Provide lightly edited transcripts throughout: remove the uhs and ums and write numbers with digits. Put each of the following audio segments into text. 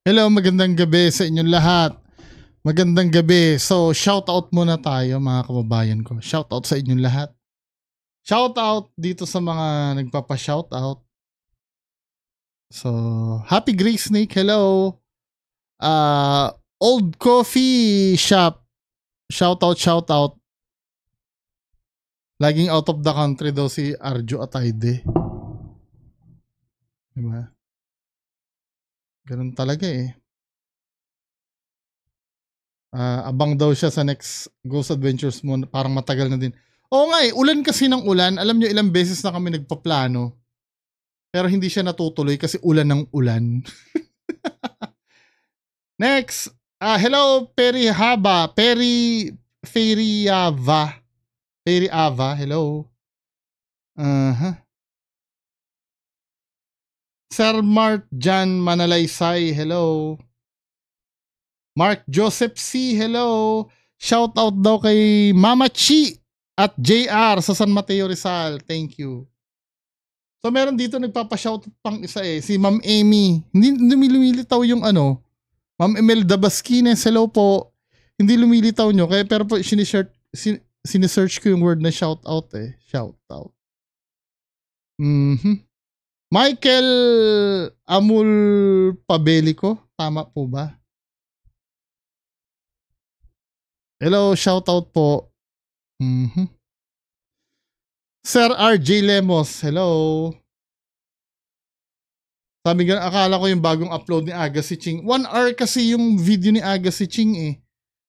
Hello, magandang gabi sa inyong lahat. Magandang gabi. So, shout out muna tayo mga kababayan ko. Shout out sa inyong lahat. Shout out dito sa mga nagpapa-shout out. So, Happy Grey Snake, hello. Old Coffee Shop. Shout out. Laging out of the country daw si Arjo Atayde. Diba? Ganun talaga eh. Abang daw siya sa next Ghost Adventures mo. Parang matagal na din. Oo nga eh, ulan kasi ng ulan. Alam nyo, ilang beses na kami nagpaplano. Pero hindi siya natutuloy kasi ulan ng ulan. Next, hello Peri Haba. Fairy Ava, hello. Sir Mark Jan Manalaysay, hello. Mark Joseph C, hello. Shout out daw kay Mama Chi at JR sa San Mateo Rizal. Thank you. So meron dito nagpapa-shoutout pang isa eh, si Ma'am Amy. Hindi lumilitaw yung ano, Ma'am Imelda Basquines, hello po. Hindi lumilitaw nyo, kaya pero po sinesearch ko yung word na shoutout eh. Shoutout. Michael Amul Pabelico, tama po ba? Hello, shoutout po. Sir RJ Lemos, hello. Sabi nga, akala ko yung bagong upload ni Aga si Ching. 1 hour kasi yung video ni Aga si Ching eh.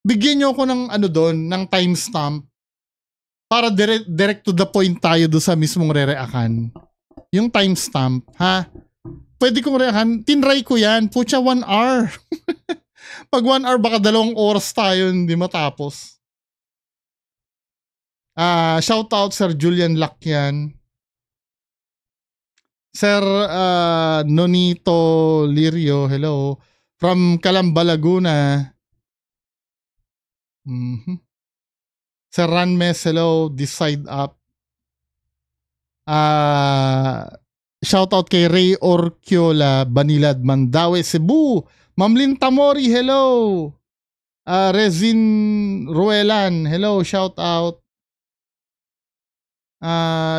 Bigyan nyo ako ng ano doon, ng timestamp. Para direct to the point tayo doon sa mismong re-reakan. Yung timestamp, ha? Pwede kong reakan. Tinry ko yan. Pucha, 1 hour. Pag 1 hour, baka 2 oras tayo hindi matapos. Shout out Sir Julian Lakyan. Sir Nonito Lirio, hello. From Calamba, Laguna. Sir Ranmes, hello. This side up. Shout out kay Ray Orquiola, Banilad, Mandaue, Cebu. Ma'am Lynn Tamori, hello. Rezin Ruelan, hello. Shout out.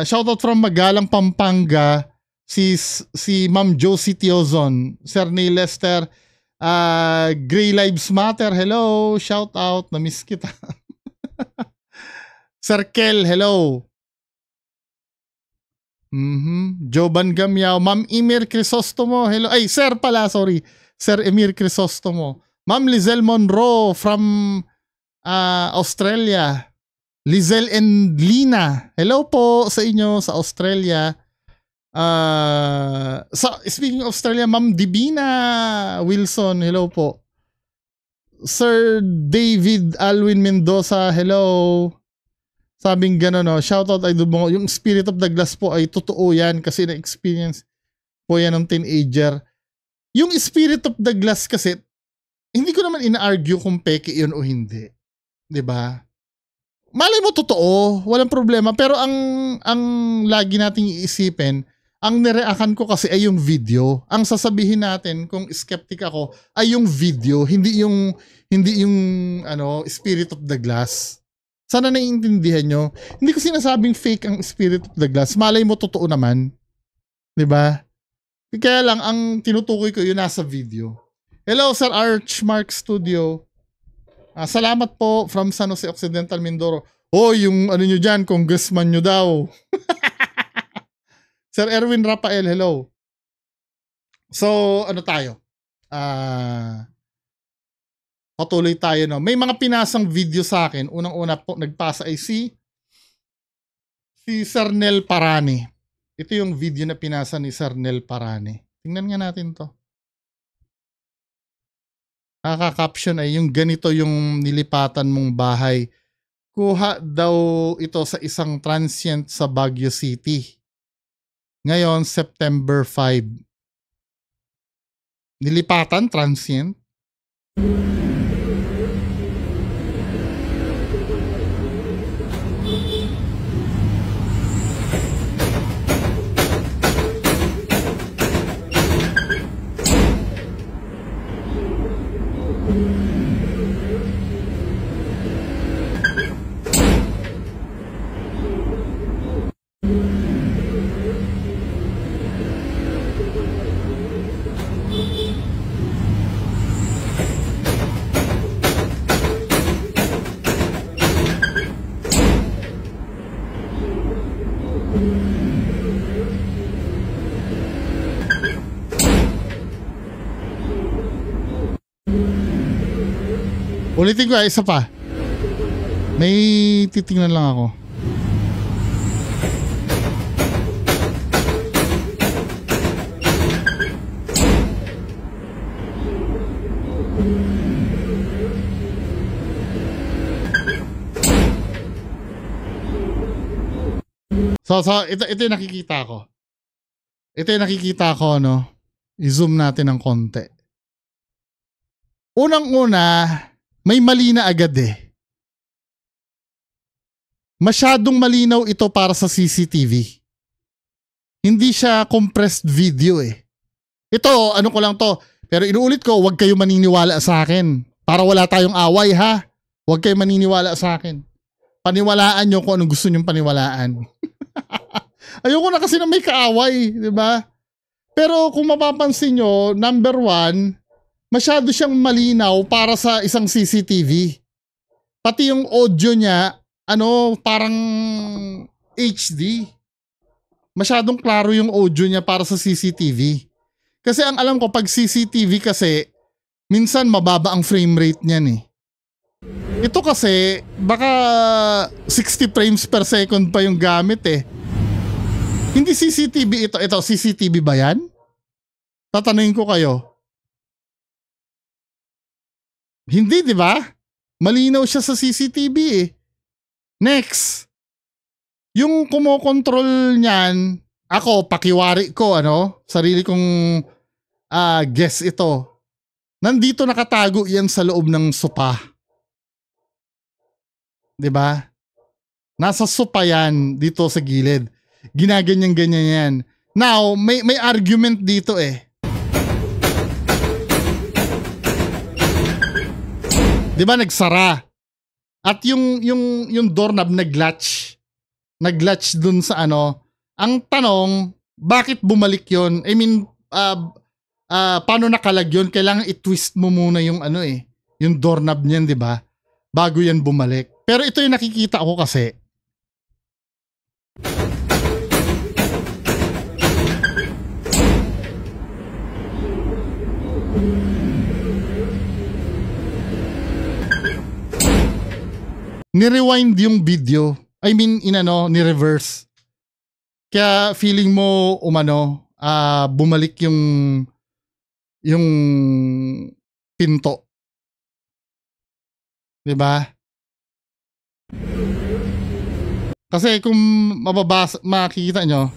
Shout out from Magalang, Pampanga. Si Ma'am Josie Tiozon. Sir Neil Lester. Gray Lives Matter, hello. Shout out. Na-miss kita. Sir Kel, hello. Joban Gamyao. Ma'am Emir Crisostomo, hello. Ay, sir pala, sorry. Sir Emir Crisostomo. Ma'am Lizelle Monroe from Australia. Lizelle and Lina, hello po sa inyo sa Australia. Speaking of Australia, Ma'am Divina Wilson, hello po. Sir David Alwin Mendoza, hello. Sabing gano'n, no? Shoutout ay mo. Yung Spirit of the Glass po ay totoo yan kasi na-experience po yan ng teenager. Yung Spirit of the Glass kasi, hindi ko naman ina-argue kung peke yun o hindi. 'Di ba? Malay mo totoo, walang problema. Pero ang lagi nating iisipin, ang nireakan ko kasi ay yung video. Ang sasabihin natin kung skeptic ako ay yung video, hindi yung Spirit of the Glass. Sana naiintindihan nyo. Hindi ko sinasabing fake ang Spirit of the Glass. Malay mo totoo naman. 'Di ba? Kaya lang ang tinutukoy ko yun nasa video. Hello Sir Archmark Studio. Salamat po from San Jose Occidental, Mindoro. Yung ano nyo dyan, congressman nyo daw. Sir Erwin Rafael, hello. So, ano tayo? Patuloy tayo, no? May mga pinasang video sa akin. Unang-una po, nagpasa ay si Sir Nel Parane. Ito yung video na pinasa ni Sir Nel Parane. Tingnan nga natin to. Kaka-caption ay yung ganito yung nilipatan mong bahay. Kuha daw ito sa isang transient sa Baguio City. Ngayon, September 5. Nilipatan, transient. Ulitin ko, isa pa. May titingnan lang ako. So ito yung nakikita ko. Ito yung nakikita ko, no? I-zoom natin ng konti. Unang-una, may mali na agad eh. Masyadong malinaw ito para sa CCTV. Hindi siya compressed video eh. Ito, ano ko lang to. Pero inuulit ko, huwag kayo maniniwala sa akin. Para wala tayong away ha. Huwag kayo maniniwala sa akin. Paniwalaan nyo kung anong gusto nyong paniwalaan. Ayoko na kasi na may kaaway, di ba? Pero kung mapapansin nyo, number one, masyado siyang malinaw para sa isang CCTV. Pati yung audio niya, parang HD. Masyadong klaro yung audio niya para sa CCTV. Kasi ang alam ko, pag CCTV kasi, minsan mababa ang frame rate niyan eh. Ito kasi, baka 60 frames per second pa yung gamit eh. Hindi CCTV ito. Ito, CCTV ba yan? Tatanungin ko kayo. Hindi, di ba? Malinaw siya sa CCTV eh. Next. Yung kumokontrol niyan, ako, pakiwari ko, sarili kong guess ito. Nandito nakatago yan sa loob ng sopa. Di ba? Nasa sopa yan, dito sa gilid. Ginaganyan-ganyan yan. Now, may argument dito eh. Di ba nagsara? At yung doorknob nag-latch. Nag-latch dun sa Ang tanong, bakit bumalik yon? I mean, paano nakalag yun? Kailangan i-twist mo muna yung yung doorknob niyan, di ba? Bago yan bumalik. Pero ito yung nakikita ko kasi. Ni-rewind yung video. I mean, ni-reverse. Kaya feeling mo, bumalik yung pinto. Diba? Kasi kung makikita nyo,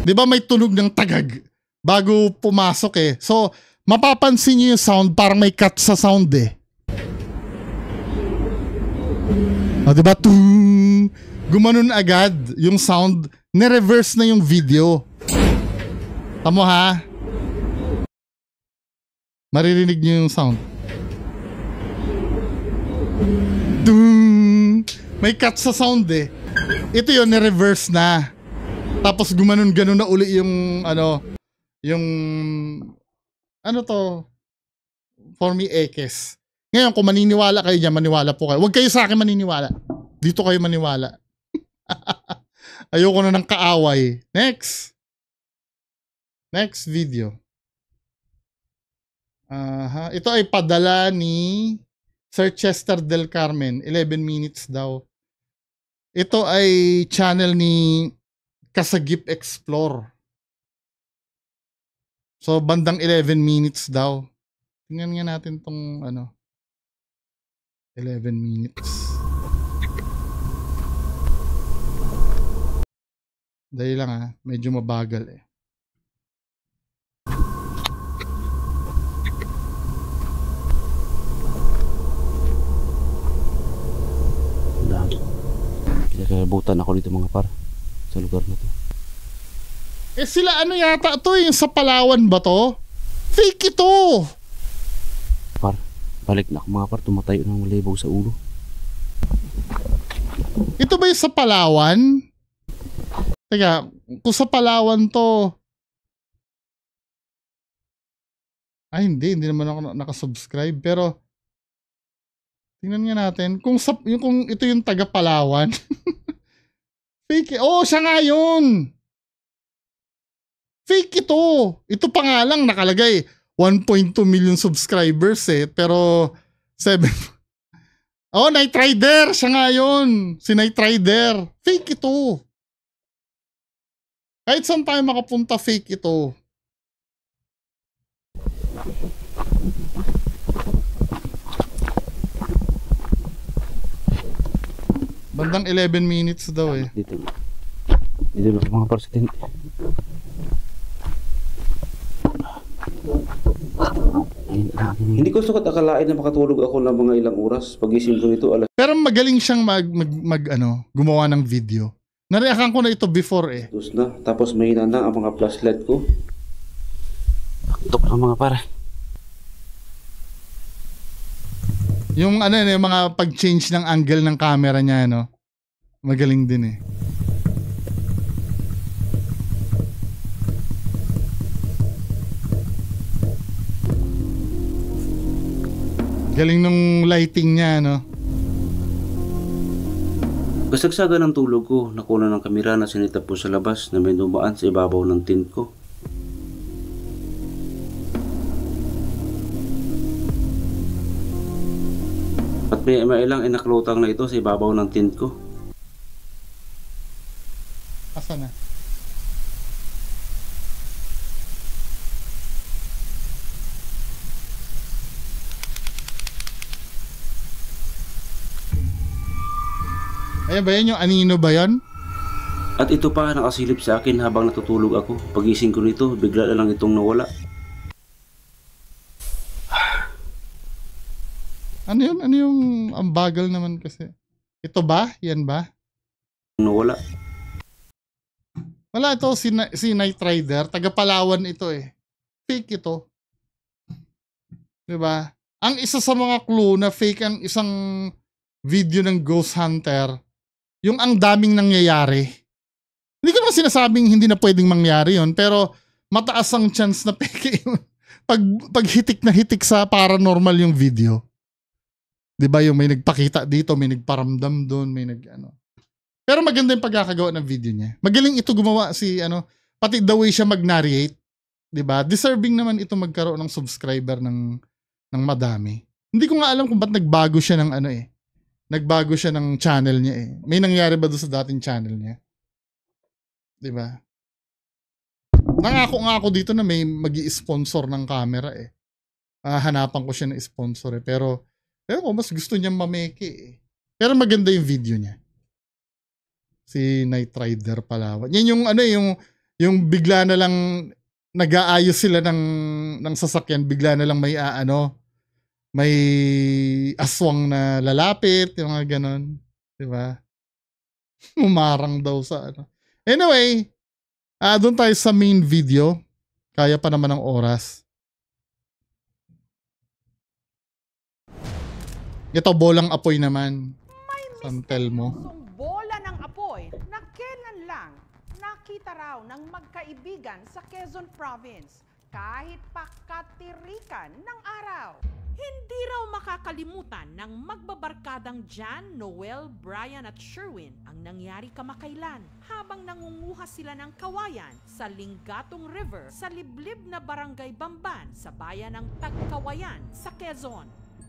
diba may tunog ng tagag bago pumasok eh. So, mapapansin nyo yung sound, parang may cut sa sound eh. Diba? Gumanon agad yung sound, ni-reverse na yung video. Tamo ha? Maririnig nyo yung sound. May cut sa sound eh. Ito yun, ni-reverse na. Tapos gumanon-ganon na uli yung for me ekes. Ngayon, kung maniniwala kayo dyan, maniwala po kayo. Huwag kayo sa akin maniniwala. Dito kayo maniwala. Ayoko na ng kaaway. Next. Next video. Ito ay padala ni Sir Chester Del Carmen. 11 minutes daw. Ito ay channel ni Kasagip Explore. So, bandang 11 minutes daw. Tingnan nga natin tong 11 minutes. Dahil lang medyo mabagal eh. Kinakabutan ako dito mga par sa lugar na to. Sila yata to yung sa Palawan ba to? Fake ito! Par, balik na ako mga par, tumatayo ng malibaw sa ulo. Ito ba yung sa Palawan? Teka, kung sa Palawan to... hindi naman ako nakasubscribe. Pero, tingnan nga natin. Kung ito yung taga Palawan. Fake. Oh, siya nga yun! Fake ito. Ito pa nga lang nakalagay 1.2 million subscribers pero 7 Oh, Knight Rider, siya nga yun. Si Knight Rider. Fake ito. Kahit saan tayo makapunta, fake ito. Bandang 11 minutes daw eh. Dito na mga par sa tent. Hindi ko sukat akalain na makatulog ako ng mga ilang oras. Pagising ko nito alas. Pero magaling siyang gumawa ng video. Nareakan ko na ito before eh. Tapos na. Tapos mahina na ang mga flashlight ko. Paktok na mga par. Yung yung mga pag-change ng angle ng camera niya, no? Magaling din eh. Galing nung lighting niya, no? Kasagsaga ng tulog ko, nakuna ng kamera na sinita po sa labas na may dumaan sa ibabaw ng tent ko. At may ilang inaklutang na ito sa ibabaw ng tent ko. Asa na? Ayan ba yan? Yung anino ba yan? At ito pa nakasilip sa akin habang natutulog ako. Pagising ko nito, bigla na lang itong nawala. Ano yun? Ano yung ang bagal naman kasi? Ito ba? Yan ba? Nawala. Wala ito, si Knight Rider. Taga Palawan ito eh. Fake ito. Diba? Ang isa sa mga clue na fake ang isang video ng Ghost Hunter, yung ang daming nangyayari. Hindi ko naman sinasabing hindi na pwedeng mangyari yun, pero mataas ang chance na peke yun. Pag hitik na hitik sa paranormal yung video. Diba yung may nagpakita dito, may nagparamdam doon, may Pero maganda yung pagkakagawa ng video niya. Magaling ito gumawa pati the way siya mag-narrate. Diba? Deserving naman ito magkaroon ng subscriber ng madami. Hindi ko nga alam kung ba't nagbago siya ng Nagbago siya ng channel niya eh. May nangyari ba doon sa dating channel niya? Diba? Nangako nga ako dito na may magi-sponsor ng camera eh. Hanapan ko siya ng sponsor eh. Pero mas gusto niya mameke eh. Pero maganda yung video niya. Si Knight Rider Palawan. Yan yung bigla na lang nag-aayos sila ng sasakyan. Bigla na lang may aswang na lalapit, yung mga ganon. Diba? Umarang daw sa Anyway, doon tayo sa main video. Kaya pa naman ng oras. Ito, bolang apoy naman. San Telmo. Bola ng apoy na kailan lang nakita raw ng magkaibigan sa Quezon Province kahit pa katirikan ng araw. Hindi raw makakalimutan ng magbabarkadang Jan, Noel, Brian at Sherwin ang nangyari kamakailan habang nangunguha sila ng kawayan sa Lingatong River sa liblib na barangay Bamban sa bayan ng Tagkawayan sa Quezon.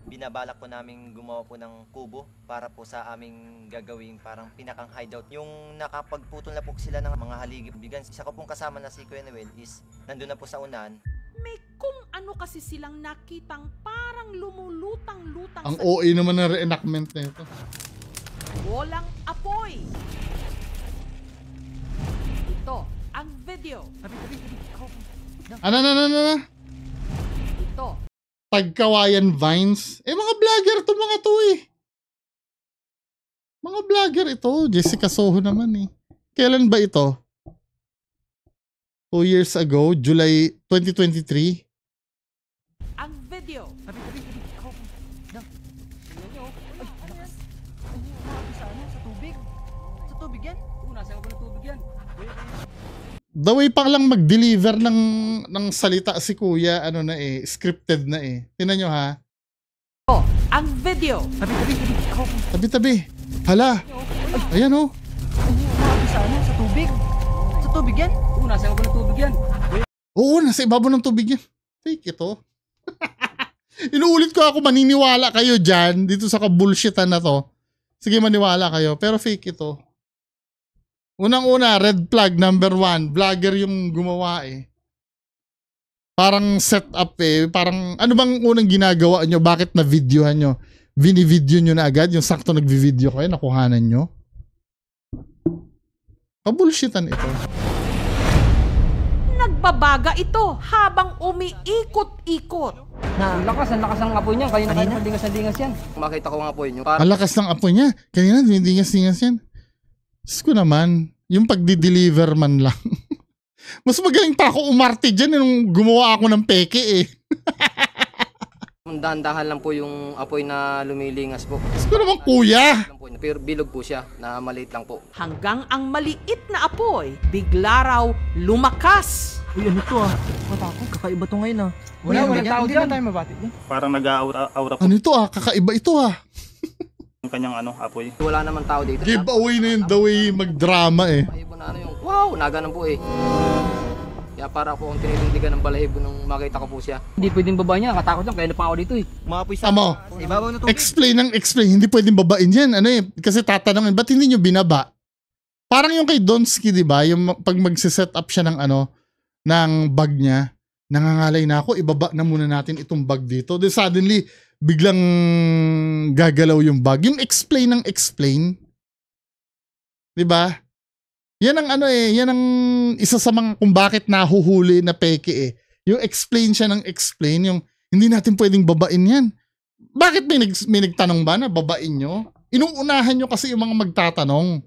Binabalak po namin gumawa po ng kubo para po sa aming gagawing parang pinakang hideout. Yung nakapagputol na po sila ng mga haligi-bigan. Isa ko pong kasama na si Kuya Noel is nandun na po sa unahan. May kung ano kasi silang nakitang parang lumulutang-lutang ang OA naman na reenactment na ito. Bolang apoy. Ito ang video. Ano? Ito. Tagkawayan Vines. Mga vlogger to mga to eh. Mga vlogger ito. Jessica Soho naman eh. Kailan ba ito? 2 years ago, July 2023. Ang video. Sa tubig yan? Nasa ako ng tubig yan. The way pa lang mag-deliver ng salita si Kuya, scripted na eh. Tingnan nyo ha. Ang video. Tabi-tabi. Hala. Ayan oh. Sa tubig? Sa tubig yan? nasa ibabaw ng tubig yan. Oo, nasa ibabaw ng tubig yan. Fake ito. Inuulit ko ako, maniniwala kayo dyan, dito sa kabulshitan na to. Sige, maniwala kayo, pero fake ito. Unang-una, red flag number 1, vlogger yung gumawa eh. Parang setup eh, parang ano bang unang ginagawa nyo, bakit na videohan nyo? Bini-video nyo na agad, yung sakto nagvi-video kayo, nakuhanan nyo? Kabulshitan ito. Nagbabaga ito habang umiikot-ikot. Ang lakas ng apoy niya. Kanina dingas yan. Makita ko ang apoy niyo. Ang lakas ng apoy niya. Kanina, dingas-dingas yan. Diyos ko naman, yung pagdi-deliver man lang. Mas magaling pa ako umarte dyan nung gumawa ako ng peke eh. Dahan-dahan lang po yung apoy na lumilingas po. Diyos ko naman kuya. Pero bilog po siya, na maliit lang po. Hanggang ang maliit na apoy, bigla raw lumakas. Uy, ano to ah? Matakot, kakaiba to ngayon ah. Walang tao Hindi dyan. na tayo mabati. Parang nag-aura po Ano ito ah, kakaiba ito ah. yung kanyang apoy. Wala naman tao dito. Giveaway na yun the way magdrama eh. Ay, iba na ano yung, wow, naganon po eh. Kaya para po akong tinitindigan ng balahibo nung makita ko po siya. Hindi pwedeng baba niya, nakatakot lang, kaya na pa ako dito eh. Umapoy sa Tamo, ibabaw na tubig. explain. Hindi pwedeng babain yan. Ano eh, kasi tatanungin, ba't hindi nyo binaba? Parang yung kay Donsky, di ba? Yung pag magsiset up siya ng ano, ng bag niya, nangangalay na ako, ibaba na muna natin itong bag dito. Then suddenly, biglang gagalaw yung bag. Yung explain ng explain. Di ba? Yan ang ano eh, yan ang isa sa mga kung bakit nahuhuli na peke eh. Yung explain siya ng explain, yung hindi natin pwedeng babain yan. Bakit may nagtanong ba na babain nyo? Inuunahan nyo kasi yung mga magtatanong.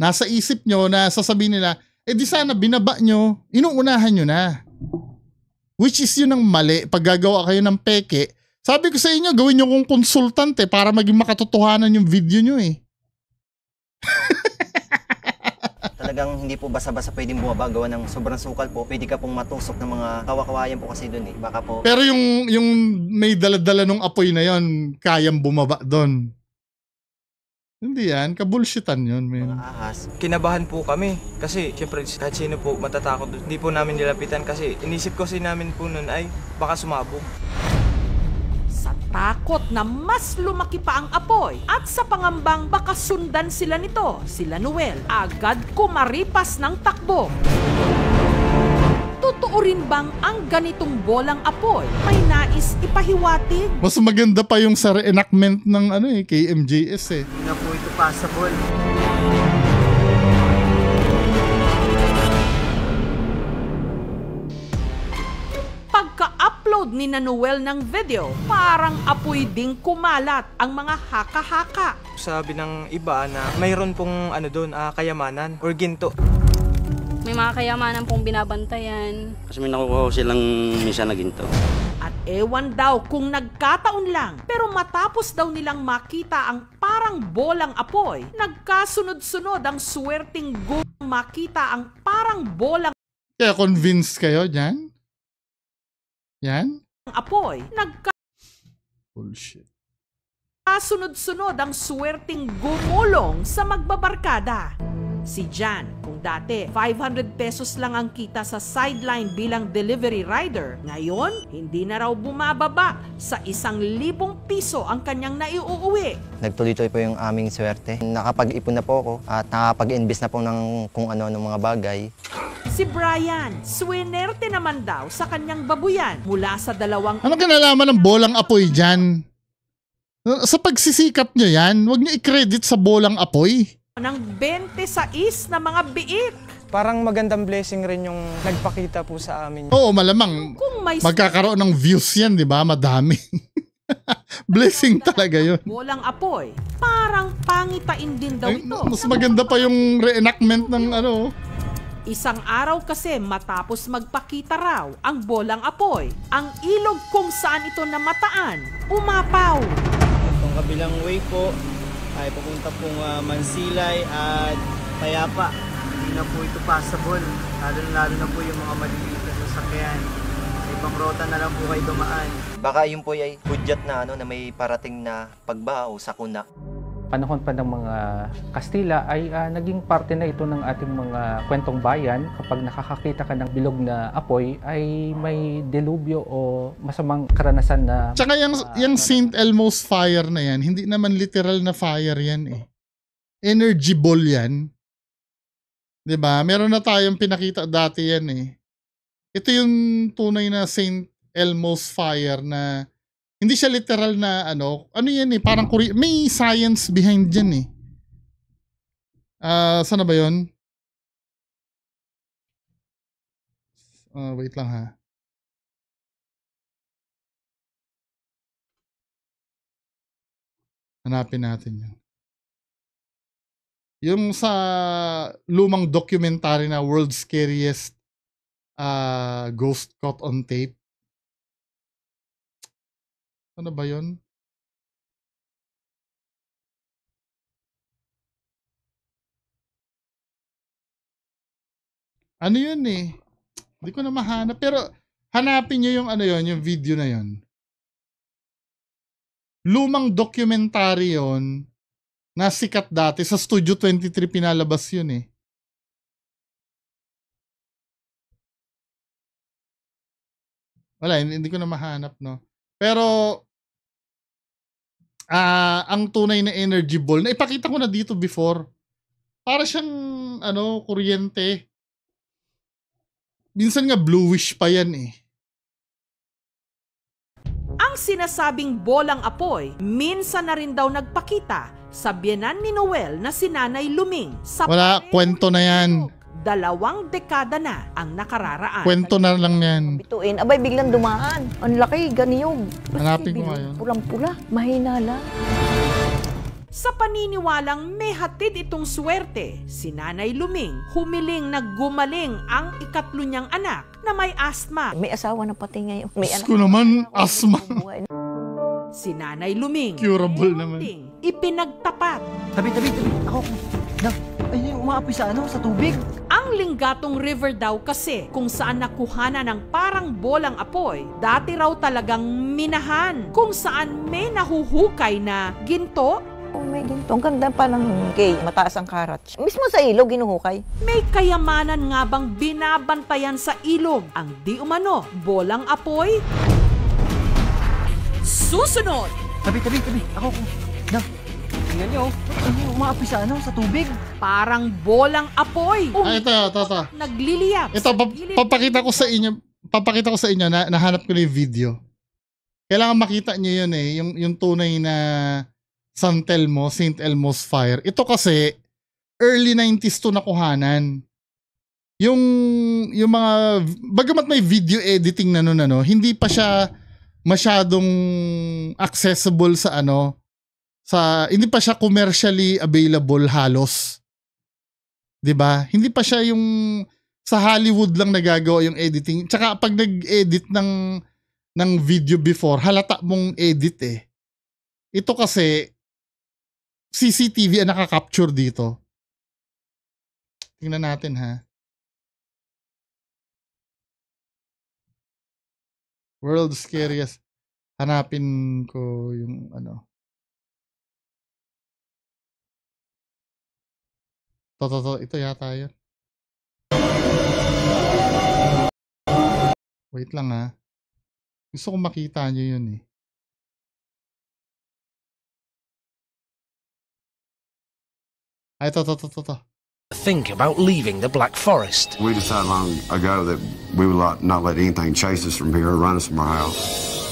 Nasa isip nyo na sasabihin nila, eh di sana binaba nyo, inuunahan nyo na. Which is yun ang mali. Pag gagawa kayo ng peke, sabi ko sa inyo, gawin nyo kong consultant eh, para maging makatotohanan yung video nyo eh. Talagang hindi po basa-basa pwedeng bumaba, gawa ng sobrang sukal po. Pwede ka pong matusok ng mga kawakawayan po kasi doon eh. Baka po Pero yung may daladala nung apoy na yon, kayang bumaba doon. Hindi yan, kabulshitan yun, mga men. ahas. Kinabahan po kami kasi syempre kahit sino po matatakot. Hindi po namin nilapitan kasi inisip ko namin po nun ay baka sumabog. Sa takot na mas lumaki pa ang apoy at sa pangambang baka sundan sila nito, sila Noel, agad kumaripas ng takbo. Totoo rin bang ang ganitong bolang apoy may nais ipahiwatig? Mas maganda pa yung sa reenactment ng ano eh, KMJS eh. Hindi na po ito passable. Pagka-upload ni Noel ng video, parang apoy ding kumalat ang mga haka-haka. Sabi ng iba na mayroon pong ano doon, kayamanan or ginto. May mga kayamanan pong binabantayan. Kasi may nakukuha ko silang minsan na ginto. At ewan daw kung nagkataon lang, pero matapos daw nilang makita ang parang bolang apoy, nagkasunod-sunod ang swerting makita ang parang bolang Kaya convinced kayo dyan? Yan? apoy, Bullshit. nagkasunod-sunod ang swerting gumulong sa magbabarkada. Si Jan, kung dati 500 pesos lang ang kita sa sideline bilang delivery rider, ngayon hindi na raw bumababa sa 1,000 piso ang kanyang naiuuwi. Nagtuloy-tuloy po yung aming swerte. Nakapag-ipon na po ako at nakapag-invest na po ng kung ano ng mga bagay. Si Brian, swinerte naman daw sa kanyang babuyan mula sa 2 Ano kinalaman ng bolang apoy dyan? Sa pagsisikap nyo yan, huwag nyo i-credit sa bolang apoy. ng 26 na mga biik. Parang magandang blessing rin yung nagpakita po sa amin. Oo, malamang Kung may magkakaroon ng views yan, di ba? Madami. Blessing talaga yun. bolang apoy, parang pangitain din daw Ay, ito. mas maganda pa yung reenactment ng ano. Isang araw kasi matapos magpakita raw ang bolang apoy, ang ilog kung saan ito namataan, umapaw. Itong kabilang way po ay papunta pong Mansilay at Payapa. Hindi na po ito passable, lalo na po yung mga maliliit na sasakyan. Sa ibang rota na lang po kayo dumaan. Baka yun po ay hudyat na na may parating na pagbaha o sakuna. panahon pa ng mga Kastila ay naging parte na ito ng ating mga kwentong bayan. Kapag nakakakita ka ng bilog na apoy ay may delubyo o masamang karanasan na... Tsaka yung St. Elmo's fire na yan, hindi naman literal na fire yan eh. Energy ball yan. 'Di ba? Meron na tayong pinakita dati yan eh. Ito yung tunay na St. Elmo's fire na hindi siya literal na ano yan eh, parang may science behind dyan eh. Saan na ba yun? Wait lang ha. Hanapin natin yun. Yung sa lumang documentary na World's Scariest Ghost Caught on Tape. Ano ba yun? Ano yun eh? Hindi ko na mahanap. Pero hanapin nyo yung yung video na yun. Lumang documentary yun. Nasikat dati. Sa Studio 23 pinalabas yun eh. Wala, hindi ko na mahanap, no? Pero, ang tunay na energy ball, na ipakita ko na dito before. Para siyang, kuryente. Minsan nga bluish pa yan eh. Ang sinasabing bolang apoy, minsan na rin daw nagpakita sa biyenan ni Noel na si Nanay Luming. Wala, kwento na yan. 2 dekada na ang nakararaan. Kwento na lang yan. Bituin, abay biglang dumaan. Ang laki, ganiyog. Hanapin ko ngayon. Pulang-pula, mahina lang. Sa paniniwalang may hatid itong swerte, si Nanay Luming humiling na gumaling ang 3 niyang anak na may asthma. May asawa na pati ngayon. May anak ko naman, asthma. Si Nanay Luming, curable naman. Ipinagtapat. Tabi. Ako. Ay, umaapoy sa sa tubig. Ang Lingatong River daw kasi kung saan nakuhana ng parang bolang apoy, dati raw talagang minahan kung saan may nahuhukay na ginto. Oh, may ginto. Ang ganda pa ng mataas ang karat. Mismo sa ilog, ginuhukay. May kayamanan nga bang binabantayan sa ilog ang di umano bolang apoy? Susunod! Tabi. Ako. Tingnan nyo. Umaapoy sa sa tubig. Parang bolang apoy. Ito. Nagliliyap. Ito, papakita ko sa inyo, nahanap ko na yung video. Kailangan makita nyo yun eh, yung tunay na St. Elmo's fire. Ito kasi, early 90s to nakuhanan. Yung mga, bagamat may video editing na nun, hindi pa siya masyadong accessible sa hindi pa siya commercially available halos. 'Di ba? Hindi pa siya yung sa Hollywood lang nagagawa yung editing. Tsaka pag nag-edit ng video before, halata mong edit eh. Ito kasi CCTV ang nakaka-capture dito. Tingnan natin ha. World's Scariest. Hanapin ko yung Ito yata yun. Wait lang ha. Gusto kong makita nyo yun eh. Ito. Think about leaving the Black Forest. We decided long ago that we would not let anything chase us from here or run us from our house.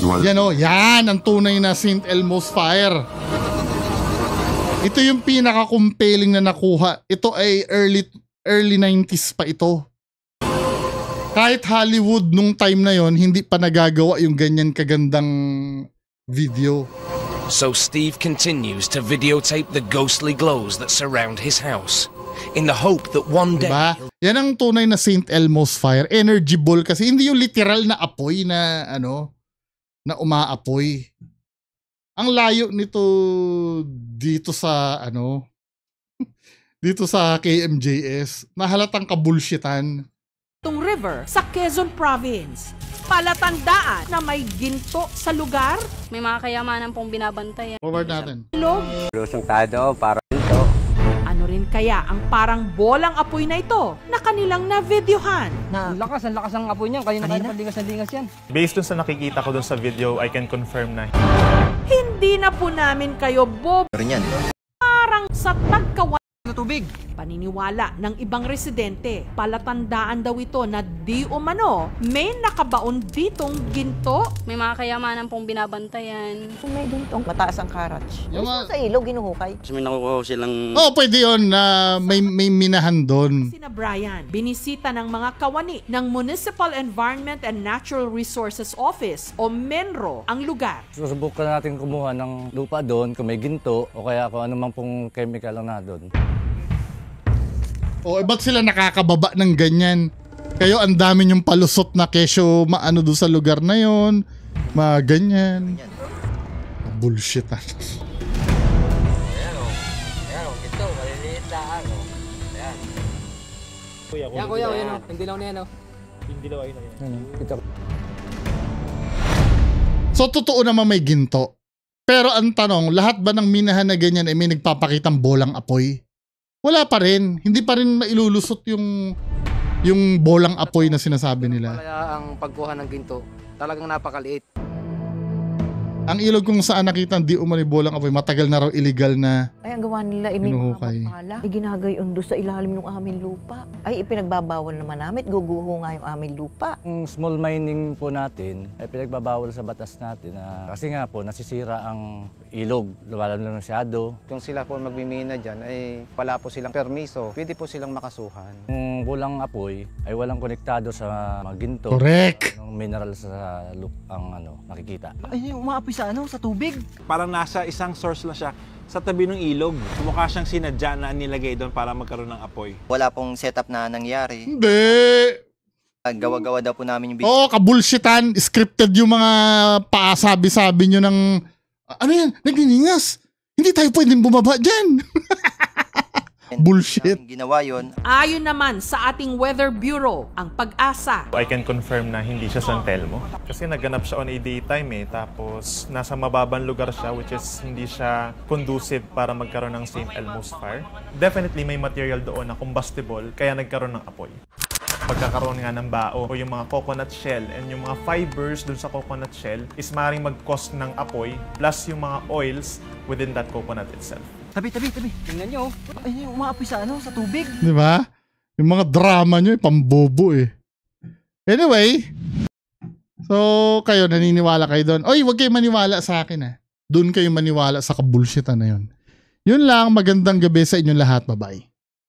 Yan ang tunay na St. Elmo's fire. Ito yung pinaka-compelling na nakuha. Ito ay early 90s pa ito. Kahit Hollywood nung time na yon, hindi pa nagagawa yung ganyan kagandang video. So Steve continues to videotape the ghostly glows that surround his house in the hope that one day... Diba? Yan ang tunay na St. Elmo's fire. Energy ball kasi hindi yung literal na apoy na na umaapoy. Ang layo nito dito sa dito sa KMJS, nahalatang kabulshitan. River sa Quezon Province. Palatandaan na may ginto sa lugar? May mga kayamanan pong binabantayan. Forward natin. Ilog? Lusong tado para dito. Ano rin kaya ang parang bolang apoy na ito na kanilang na-videohan? Ang lakas ng apoy niyan. Kanina kaya lingas yan. Based dun sa nakikita ko dun sa video, I can confirm na Hindi na po namin kayo parang sa tagkawan Sa tubig. paniniwala ng ibang residente. Palatandaan daw ito na di umano may nakabaon ditong ginto. May mga kayamanan pong binabantayan. Kung may gintong mataas ang karats. Yung Mismo sa ilog, ginuhukay. Kasi may nakukuha silang... Oh, pwede yun na may minahan doon. Sina Brian, binisita ng mga kawani ng Municipal Environment and Natural Resources Office o MENRO ang lugar. Susubukan natin kumuha ng lupa doon kung may ginto o kaya kung ano man pong chemical na doon. O, ba't sila nakakababa ng ganyan? Kayo, ang dami yung palusot na kesyo maano doon sa lugar na yon, mga ganyan. Bullshit ah. Ito, maliliit na ano. Ayan. Yan kuya, yan o. Yung dilaw na yan o. Yung dilaw ayun. Ito. So, totoo naman may ginto. Pero ang tanong, lahat ba ng minahan na ganyan ay may nagpapakitang bolang apoy? Wala pa rin. Hindi pa rin mailulusot yung bolang apoy na sinasabi nila. Kaya ang pagkuha ng ginto, talagang napakaliit. Ang ilog kung saan nakita di umani bolang apoy, matagal na raw illegal na Ay, ang gawa nila, may mga hinuhukay. mapala. Ay, ginagayon doon sa ilalim ng aming lupa. Ay, ipinagbabawal naman namin. Guguho nga yung aming lupa. Ang small mining po natin ay pinagbabawal sa batas natin kasi nga po nasisira ang ilog, lumalam na masyado. Kung sila po magmimina dyan, ay wala po silang permiso, pwede po silang makasuhan. Kung bolang apoy ay walang konektado sa mga ginto. Correct! Ang mineral sa ang makikita. Ay, umaapoy sa sa tubig. Parang nasa isang source lang siya sa tabi ng ilog. Mukha siyang sinadya na nilagay doon para magkaroon ng apoy. Wala pong setup na nangyari. Hindi! Gawa-gawa daw po namin yung video. Oo, kabulshitan. Scripted yung mga paasabi-sabi nyo ng ano yan? Nagniningas! Hindi tayo pwedeng bumaba dyan! Bullshit. Ginawa yun. Ayon naman sa ating Weather Bureau, ang Pag-asa. I can confirm na hindi siya San Telmo. Kasi nagganap siya on a daytime tapos nasa mababang lugar siya which is hindi siya conducive para magkaroon ng St. Elmo's fire. Definitely may material doon na combustible kaya nagkaroon ng apoy. Pagkakaroon nga ng bao o yung mga coconut shell and yung mga fibers dun sa coconut shell is maaaring mag-cause ng apoy plus yung mga oils within that coconut itself. Tabi. Tingnan nyo. Ay, umaapoy sa sa tubig. Di ba? Yung mga drama nyo, pambobo eh. Anyway, so kayo, naniniwala kayo doon. Oy, wag kayo maniwala sa akin Doon kayo maniwala sa kabulshitan na yun. Yun lang, magandang gabi sa inyong lahat. Bye-bye.